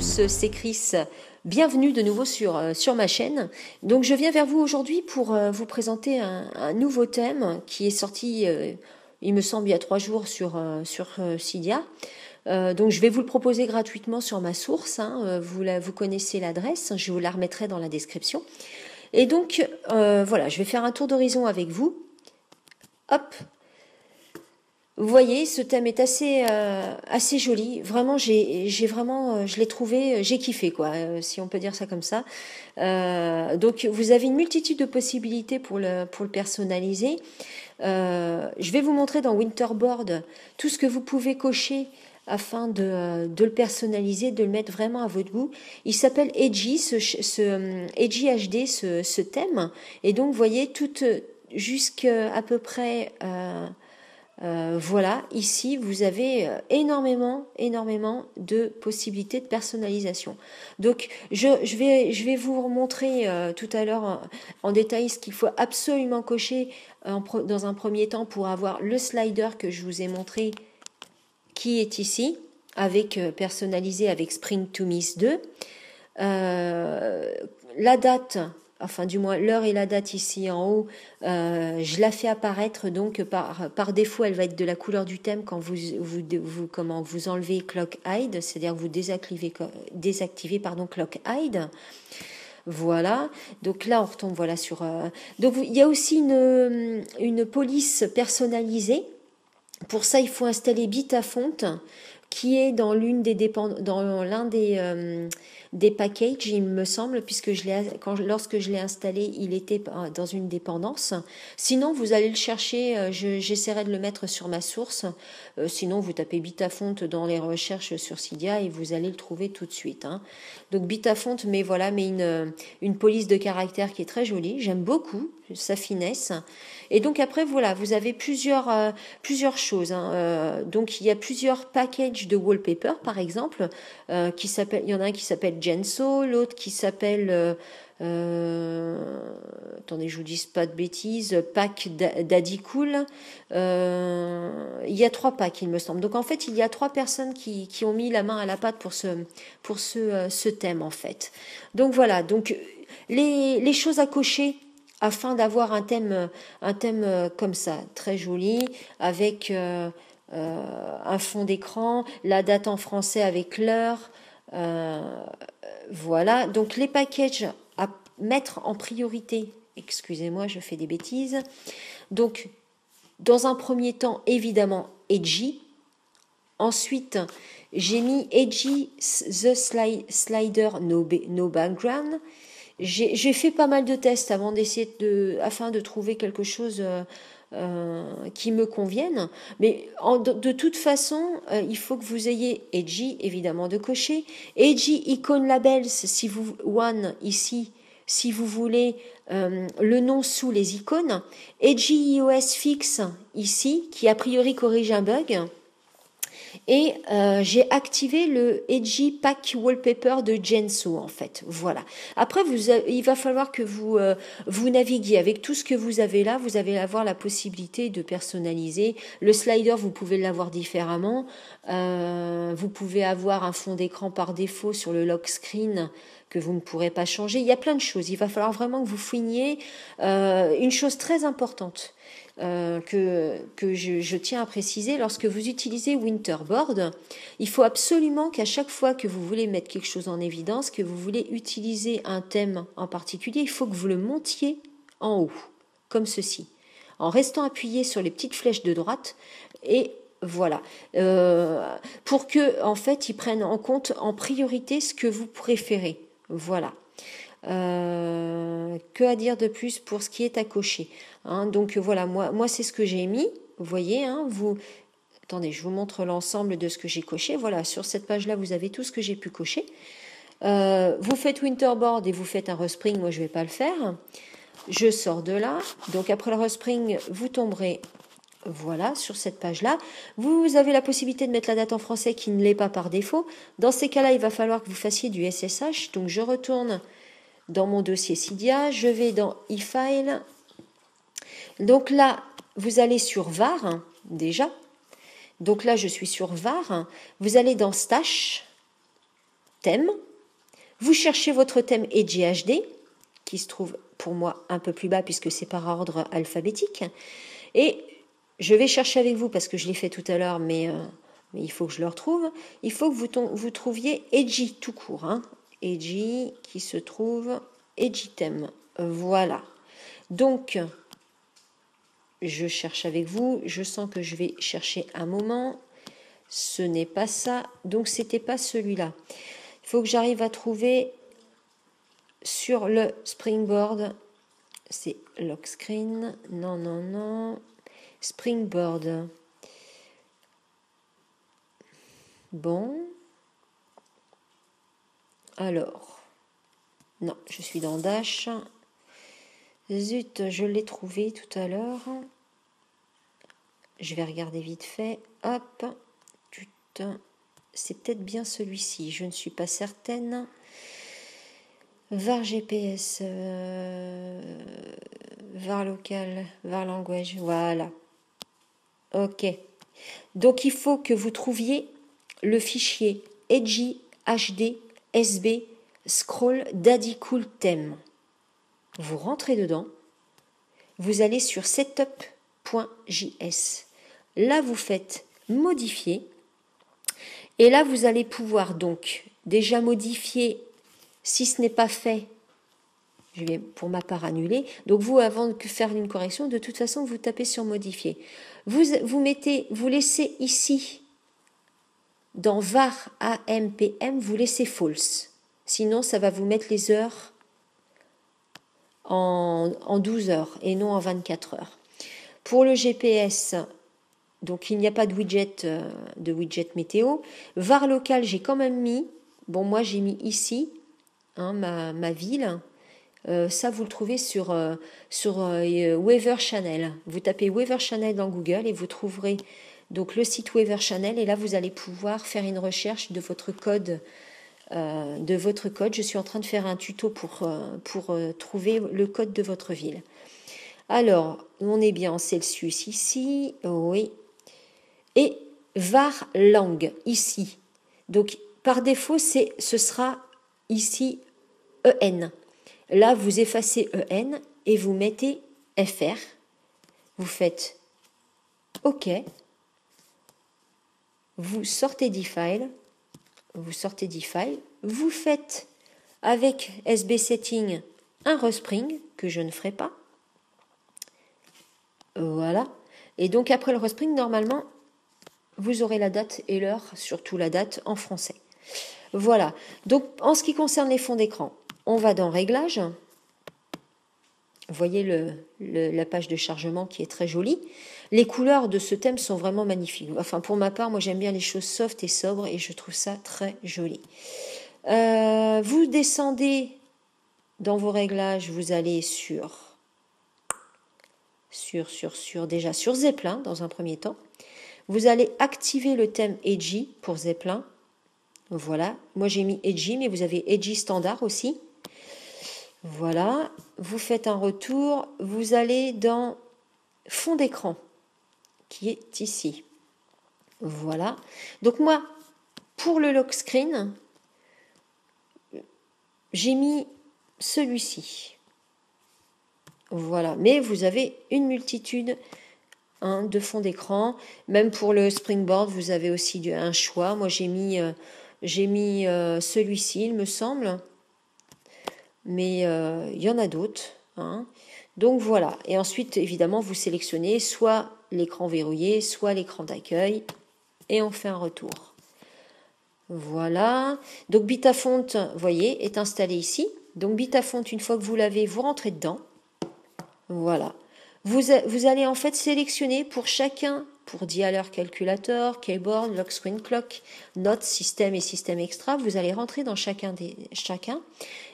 tous, c'est Chris. Bienvenue de nouveau sur ma chaîne. Donc je viens vers vous aujourd'hui pour vous présenter un nouveau thème qui est sorti, il me semble, il y a 3 jours sur Cydia. Donc je vais vous le proposer gratuitement sur ma source, hein. Vous connaissez l'adresse, je vous la remettrai dans la description. Et donc voilà, je vais faire un tour d'horizon avec vous. Hop. Vous voyez, ce thème est assez joli. Vraiment, j'ai vraiment, je l'ai trouvé, j'ai kiffé quoi, si on peut dire ça comme ça. Donc, vous avez une multitude de possibilités pour le personnaliser. Je vais vous montrer dans Winterboard tout ce que vous pouvez cocher afin de le personnaliser, de le mettre vraiment à votre goût. Il s'appelle Edgy, Edgy HD, ce thème. Et donc, vous voyez, tout jusqu'à peu près... voilà, ici vous avez énormément de possibilités de personnalisation. Donc je vais vous montrer tout à l'heure en détail ce qu'il faut absolument cocher dans un premier temps pour avoir le slider que je vous ai montré qui est ici, avec personnalisé avec Spring to Miss 2. La date, enfin du moins l'heure et la date ici en haut, je la fais apparaître donc par défaut, elle va être de la couleur du thème quand vous enlevez Clock Hide, c'est-à-dire que vous désactivez Clock Hide. Voilà, donc là on retombe voilà sur. Donc il y a aussi une police personnalisée. Pour ça, il faut installer Bitafont, qui est dans l'un des packages, il me semble, puisque lorsque je l'ai installé, il était dans une dépendance. Sinon, vous allez le chercher, j'essaierai de le mettre sur ma source. Sinon, vous tapez Bitafont dans les recherches sur Cydia et vous allez le trouver tout de suite, hein. Donc Bitafont, mais voilà, mais une police de caractère qui est très jolie. J'aime beaucoup sa finesse. Et donc après, voilà, vous avez plusieurs choses, hein. Donc il y a plusieurs packages de wallpaper, par exemple, il y en a un qui s'appelle Genso, l'autre qui s'appelle attendez, je vous dis pas de bêtises, pack Daddy Cool. Il y a 3 packs, il me semble. Donc en fait, il y a 3 personnes qui ont mis la main à la pâte pour ce thème, en fait. Donc voilà, donc les choses à cocher afin d'avoir un thème comme ça, très joli, avec un fond d'écran, la date en français avec l'heure. Voilà, donc les packages à mettre en priorité, excusez-moi, je fais des bêtises. Donc, dans un premier temps, évidemment, Edgy. Ensuite, j'ai mis Edgy The Slider No Background. J'ai fait pas mal de tests afin de trouver quelque chose qui me convienne. Mais de toute façon, il faut que vous ayez Edgy, évidemment, de cocher. Edgy Icon Labels, One ici, si vous voulez le nom sous les icônes. Edgy iOS Fix ici, qui a priori corrige un bug. Et j'ai activé le Edgy Pack Wallpaper de Genso, en fait. Voilà. Après, il va falloir que vous naviguiez avec tout ce que vous avez là. Vous allez avoir la possibilité de personnaliser. Le slider, vous pouvez l'avoir différemment. Vous pouvez avoir un fond d'écran par défaut sur le lock screen que vous ne pourrez pas changer. Il y a plein de choses. Il va falloir vraiment que vous fouiniez. Une chose très importante que je tiens à préciser, lorsque vous utilisez Winterboard, il faut absolument qu'à chaque fois que vous voulez mettre quelque chose en évidence, que vous voulez utiliser un thème en particulier, il faut que vous le montiez en haut, comme ceci, en restant appuyé sur les petites flèches de droite, et voilà, pour que en fait ils prennent en compte en priorité ce que vous préférez. Voilà. Que à dire de plus pour ce qui est à cocher, hein. Donc voilà, moi c'est ce que j'ai mis, vous voyez, hein, attendez, je vous montre l'ensemble de ce que j'ai coché. Voilà, sur cette page là vous avez tout ce que j'ai pu cocher. Vous faites Winterboard et vous faites un respring, moi je vais pas le faire, je sors de là. Donc après le respring, vous tomberez voilà sur cette page là, vous avez la possibilité de mettre la date en français qui ne l'est pas par défaut. Dans ces cas là, il va falloir que vous fassiez du SSH, donc je retourne dans mon dossier Cydia, je vais dans e-file. Donc là, vous allez sur var, déjà. Donc là, je suis sur var. Vous allez dans stash. thème. Vous cherchez votre thème Edgy HD, qui se trouve pour moi un peu plus bas puisque c'est par ordre alphabétique. Et je vais chercher avec vous parce que je l'ai fait tout à l'heure, mais il faut que je le retrouve. Il faut que vous trouviez Edgy tout court. Hein. Edgy qui se trouve Edgy thème. Voilà. Donc, je cherche avec vous. Je sens que je vais chercher un moment. Ce n'est pas ça. Donc, c'était pas celui-là. Il faut que j'arrive à trouver sur le Springboard. C'est lock screen. Non, non, non. Springboard. Bon. Alors. Non, je suis dans Dash. Zut, je l'ai trouvé tout à l'heure. Je vais regarder vite fait. Hop. Putain. C'est peut-être bien celui-ci. Je ne suis pas certaine. VAR GPS. VAR local. VAR language. Voilà. Ok. Donc, il faut que vous trouviez le fichier Edgy HD SB Scroll Daddy Cool Theme. Vous rentrez dedans. Vous allez sur setup.js. Là, vous faites modifier. Et là, vous allez pouvoir donc déjà modifier, si ce n'est pas fait, je vais pour ma part annuler. Donc vous, avant de faire une correction, de toute façon, vous tapez sur modifier. Vous laissez ici, dans var ampm, vous laissez false. Sinon, ça va vous mettre les heures en 12 heures et non en 24 heures. Pour le GPS, donc il n'y a pas de widget météo. VAR local, j'ai quand même mis, bon moi j'ai mis ici, hein, ma ville. Ça, vous le trouvez sur Weather Channel. Vous tapez Weather Channel dans Google et vous trouverez donc le site Weather Channel. Et là, vous allez pouvoir faire une recherche de votre code. Je suis en train de faire un tuto pour trouver le code de votre ville. Alors, on est bien en Celsius ici. Oui. Et var lang ici. Donc, par défaut, ce sera ici EN. Là, vous effacez EN et vous mettez FR. Vous faites OK. Vous sortez d'e-file. Vous faites avec SB Setting un respring que je ne ferai pas. Voilà. Et donc, après le respring, normalement, vous aurez la date et l'heure, surtout la date en français. Voilà. Donc, en ce qui concerne les fonds d'écran, on va dans Réglages. Vous voyez la page de chargement qui est très jolie. Les couleurs de ce thème sont vraiment magnifiques. Enfin, pour ma part, moi, j'aime bien les choses soft et sobres et je trouve ça très joli. Vous descendez dans vos réglages, vous allez déjà sur Zeppelin dans un premier temps. Vous allez activer le thème Edgy pour Zeppelin. Voilà. Moi, j'ai mis Edgy, mais vous avez Edgy standard aussi. Voilà, vous faites un retour, vous allez dans fond d'écran, qui est ici. Voilà. Donc moi, pour le lock screen, j'ai mis celui-ci. Voilà, mais vous avez une multitude de fonds d'écran. Même pour le Springboard, vous avez aussi un choix. Moi, j'ai mis celui-ci, il me semble. Mais il y en a d'autres. Hein. Donc voilà. Et ensuite, évidemment, vous sélectionnez soit l'écran verrouillé, soit l'écran d'accueil. Et on fait un retour. Voilà. Donc Bitafont, vous voyez, est installé ici. Donc Bitafont, une fois que vous l'avez, vous rentrez dedans. Voilà. Vous allez en fait sélectionner pour chacun, pour dialer calculator, keyboard, lock screen clock, notes, système et système extra, vous allez rentrer dans chacun.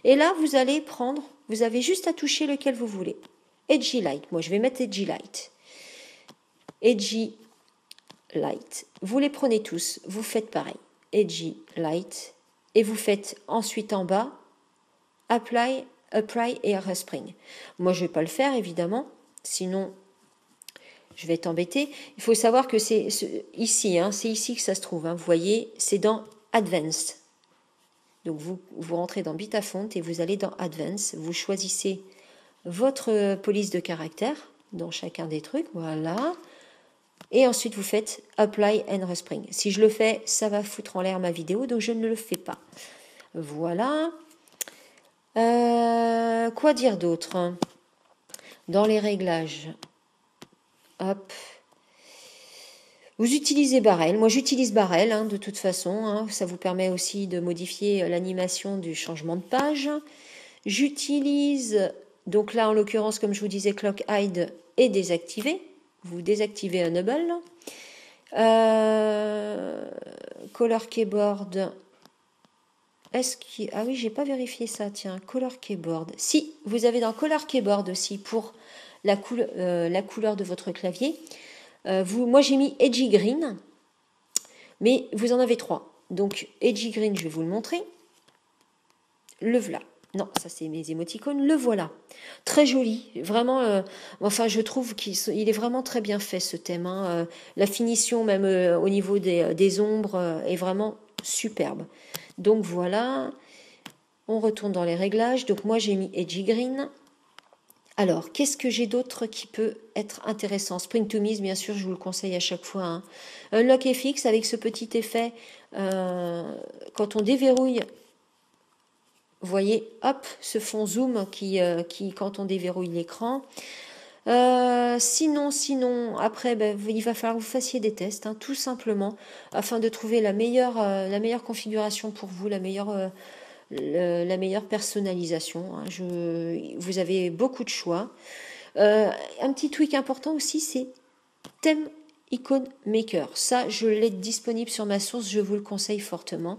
Et là, vous avez juste à toucher lequel vous voulez. Edgy Light, moi je vais mettre Edgy Light. Edgy Light, vous les prenez tous, vous faites pareil. Edgy Light, et vous faites ensuite en bas, Apply et Respring. Moi je ne vais pas le faire évidemment. Sinon, je vais être embêtée. Il faut savoir que c'est ici, hein, c'est ici que ça se trouve. Hein, vous voyez, c'est dans Advanced. Donc vous rentrez dans Bitafont et vous allez dans Advanced. Vous choisissez votre police de caractère dans chacun des trucs. Voilà. Et ensuite, vous faites Apply and Respring. Si je le fais, ça va foutre en l'air ma vidéo, donc je ne le fais pas. Voilà. Quoi dire d'autre? Dans les réglages, hop. Vous utilisez Barrel. Moi, j'utilise Barrel, hein, de toute façon. Hein. Ça vous permet aussi de modifier l'animation du changement de page. J'utilise, donc là, en l'occurrence, comme je vous disais, Clock Hide est désactivé. Vous désactivez Enable. Color Keyboard. Ah oui, j'ai pas vérifié ça, tiens. Color Keyboard. Si, vous avez dans Color Keyboard aussi pour la couleur de votre clavier. Moi, j'ai mis Edgy Green, mais vous en avez 3. Donc, Edgy Green, je vais vous le montrer. Le voilà. Non, ça, c'est mes émoticônes. Le voilà. Très joli. Vraiment, enfin, je trouve qu'il est vraiment très bien fait, ce thème. Hein. La finition, même au niveau des ombres, est vraiment superbe. Donc, voilà. On retourne dans les réglages. Donc, moi, j'ai mis Edgy Green. Alors, qu'est-ce que j'ai d'autre qui peut être intéressant? Spring to Miss, bien sûr, je vous le conseille à chaque fois. Hein. Unlock FX avec ce petit effet, quand on déverrouille, vous voyez, hop, ce fond zoom qui quand on déverrouille l'écran. Sinon, après, il va falloir que vous fassiez des tests, hein, tout simplement, afin de trouver la meilleure configuration pour vous, la meilleure personnalisation. Hein. Vous avez beaucoup de choix. Un petit tweak important aussi, c'est Theme Icon Maker. Ça, je l'ai disponible sur ma source, je vous le conseille fortement.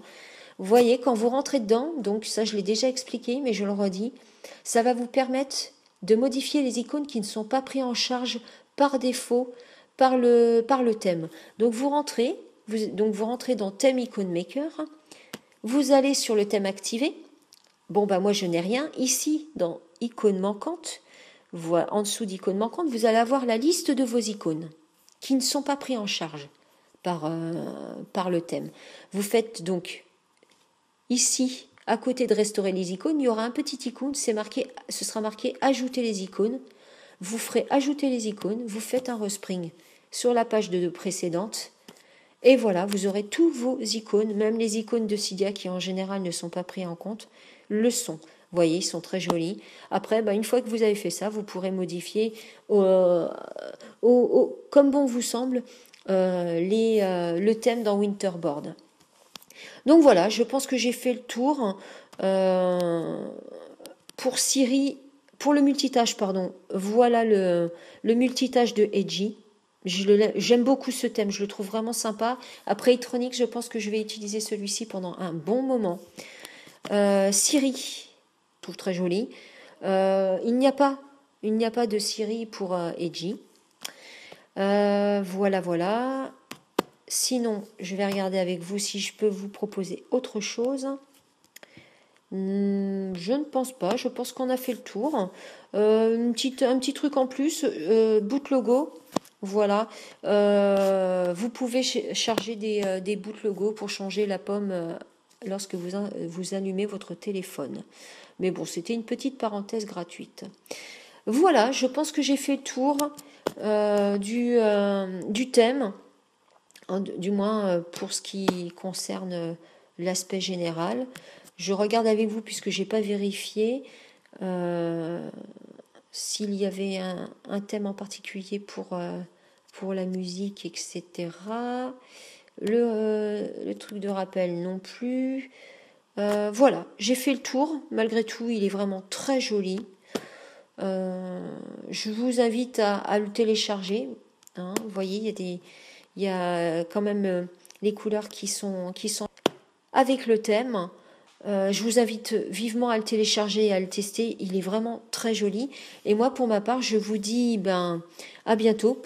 Vous voyez, quand vous rentrez dedans, donc ça je l'ai déjà expliqué, mais je le redis, ça va vous permettre de modifier les icônes qui ne sont pas prises en charge par défaut par le thème. Donc vous rentrez dans Theme Icon Maker. Vous allez sur le thème activé. Bon, moi, je n'ai rien. Ici, dans icônes manquantes, en dessous d'icônes manquantes, vous allez avoir la liste de vos icônes qui ne sont pas pris en charge par le thème. Vous faites donc ici, à côté de restaurer les icônes, il y aura un petit icône, ce sera marqué ajouter les icônes. Vous ferez ajouter les icônes, vous faites un respring sur la page précédente. Et voilà, vous aurez tous vos icônes, même les icônes de Cydia qui en général ne sont pas pris en compte, le sont. Vous voyez, ils sont très jolis. Après, une fois que vous avez fait ça, vous pourrez modifier comme bon vous semble le thème dans Winterboard. Donc voilà, je pense que j'ai fait le tour. Pour Siri, pour le multitâche, voilà le multitâche de Edgy. J'aime beaucoup ce thème, je le trouve vraiment sympa. Après Itronic, je pense que je vais utiliser celui-ci pendant un bon moment. Siri, je trouve très joli. Il n'y a pas de Siri pour Edgy. Voilà. Sinon, je vais regarder avec vous si je peux vous proposer autre chose. Je ne pense pas. Je pense qu'on a fait le tour. Un petit truc en plus, boot logo. Voilà. Vous pouvez charger des boot logo pour changer la pomme lorsque vous allumez votre téléphone. Mais bon, c'était une petite parenthèse gratuite. Voilà, je pense que j'ai fait le tour du thème. Du moins pour ce qui concerne l'aspect général. Je regarde avec vous puisque je n'ai pas vérifié s'il y avait un thème en particulier pour la musique, etc. Le truc de rappel non plus. Voilà, j'ai fait le tour. Malgré tout, il est vraiment très joli. Je vous invite à le télécharger. Hein. Vous voyez, il y a quand même les couleurs qui sont avec le thème. Je vous invite vivement à le télécharger et à le tester. Il est vraiment très joli. Et moi, pour ma part, je vous dis à bientôt.